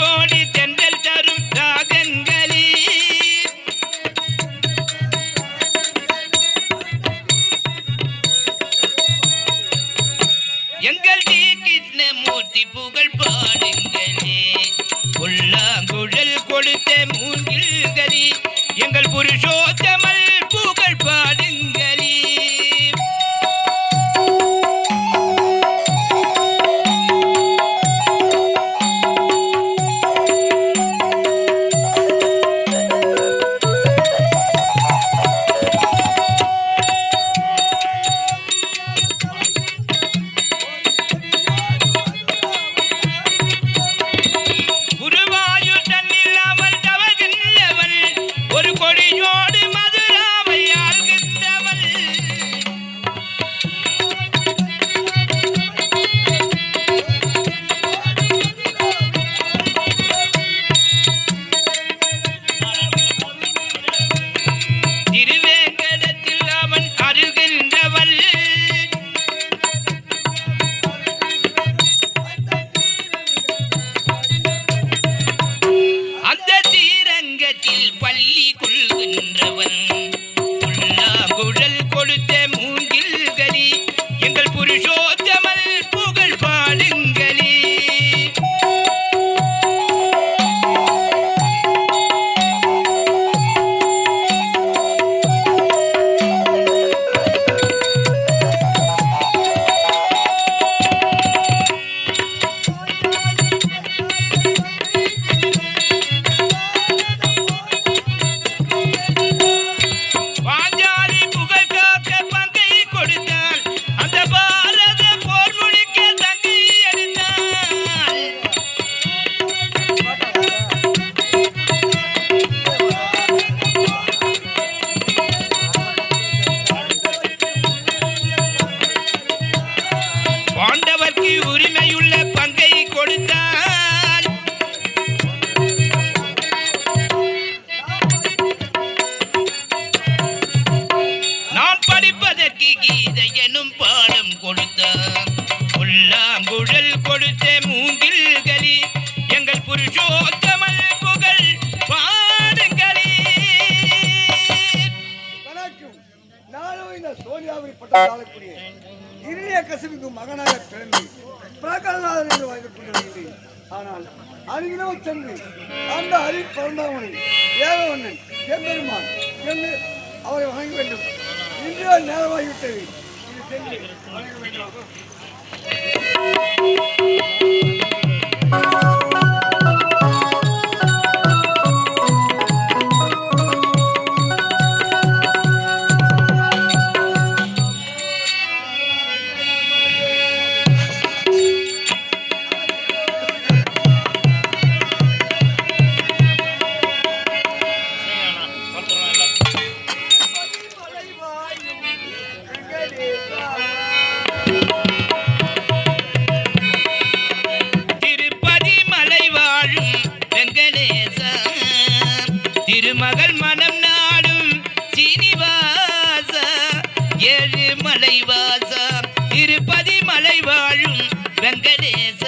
கோடி தென்றல் தரும் ராகங்களே எங்கள் டி கிருஷ்ணமூர்த்தி புகழ் பாடுங்களே புல்லாங்குழல் கொடுத்த மூங்கில்களே எங்கள் புருஷோத்தமல் புகழ் பாடுங்களே பள்ளி கொள்கின்றவன் புல்லாங்குழல் கொடுத்த மூங்கில்களே எங்கள் புருஷோத்தமல் புகழ் பாடுங்களே உரிமையுள்ள பங்கை கொடுத்தால் நான் படிப்பதற்கு கீதை எனும் பாடம் கொடுத்தார் புல்லாங்குழல் கொடுத்த மூங்கில்களே எங்கள் புருஷோத்தமல் புகழ் பாடுங்களே. வணக்கம். நானும் இந்த சோனியாவில் பட்டக்கூடிய இனிய கசிவுக்கு மகனாக பிறந்து பிரகலாதன் என்று வாழ்ந்து கொண்டிருக்கிறேன். ஆனால் அருகிலும் சென்று அந்த ஹரி பிறந்தவனை ஏகவண்ணன் எம்பெருமான் என்று அவரை வணங்க வேண்டும். இன்று நேரமாகிவிட்டது. இது சென்று வணங்க வேண்டும். திருமகள் மனம் நாடும் சீனிவாச ஏழு மலைவாச திருப்பதி மலை வாழும் வெங்கடேச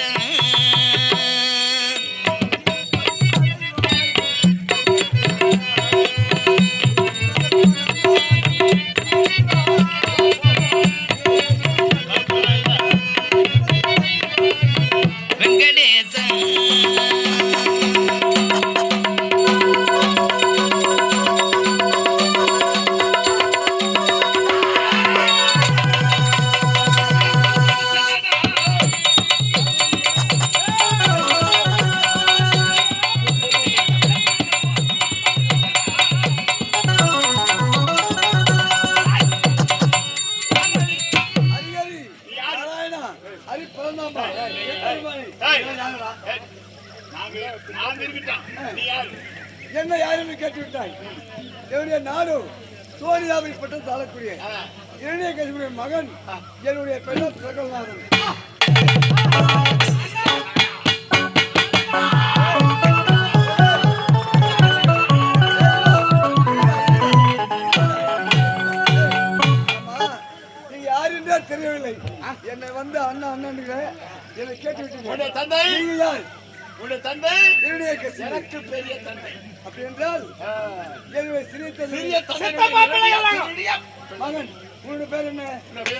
என்ன யாருன்னு கேட்டுவிட்டாய். என்னுடைய நாடு சோனியாவில் பட்டு தாழக்கூடிய இளைய கசிவுடைய மகன் என்னுடைய பெண்ணர் பிரகல்நாதன். நீங்க யாருன்றே தெரியவில்லை. என்னை வந்து அண்ணா அண்ணன் என்னை கேட்டு விட்டீங்க. நீங்க யார்? உன்னுடைய தந்தை இரணியகசிபு எனக்கு பெரிய தந்தை. அப்படி என்றால் என்னுடைய சிறிய சிறிய தந்தை தந்தை மகன் உன்னுடைய பேர் என்ன?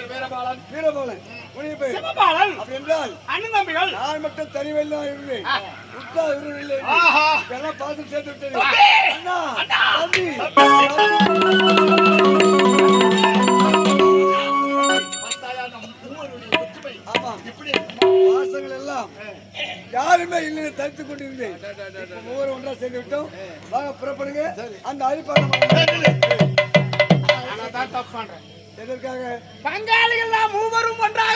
வீரபாலன். வீரபாலன். உன்னுடைய பேர் சிவபாலன். அப்படி என்றால் அண்ணன் தம்பிகள். நான் மட்டும் தனிவையில் தான் இருந்தேன். உத்தா இருந்ததில்லை. ஆஹா. இதெல்லாம் பார்த்து சேர்த்து விட்டேன். தம்பி. அண்ணா, தம்பி. பார்த்தாயா நம் மூவருடைய ஒற்றுமை ஆமா, இப்படி வாசங்கள் எல்லாம் யாருமே இல்லை, தடுத்துக் கொண்டிருந்தேன். இப்ப மூவரும் ஒன்றா சேர்ந்து விட்டோம். வாங்க புறப்படுங்க. அந்த அரிப்பாடம் நான் தான் தப்பு பண்றேன். எதற்காக? பங்காளிகள் மூவரும் ஒன்றாக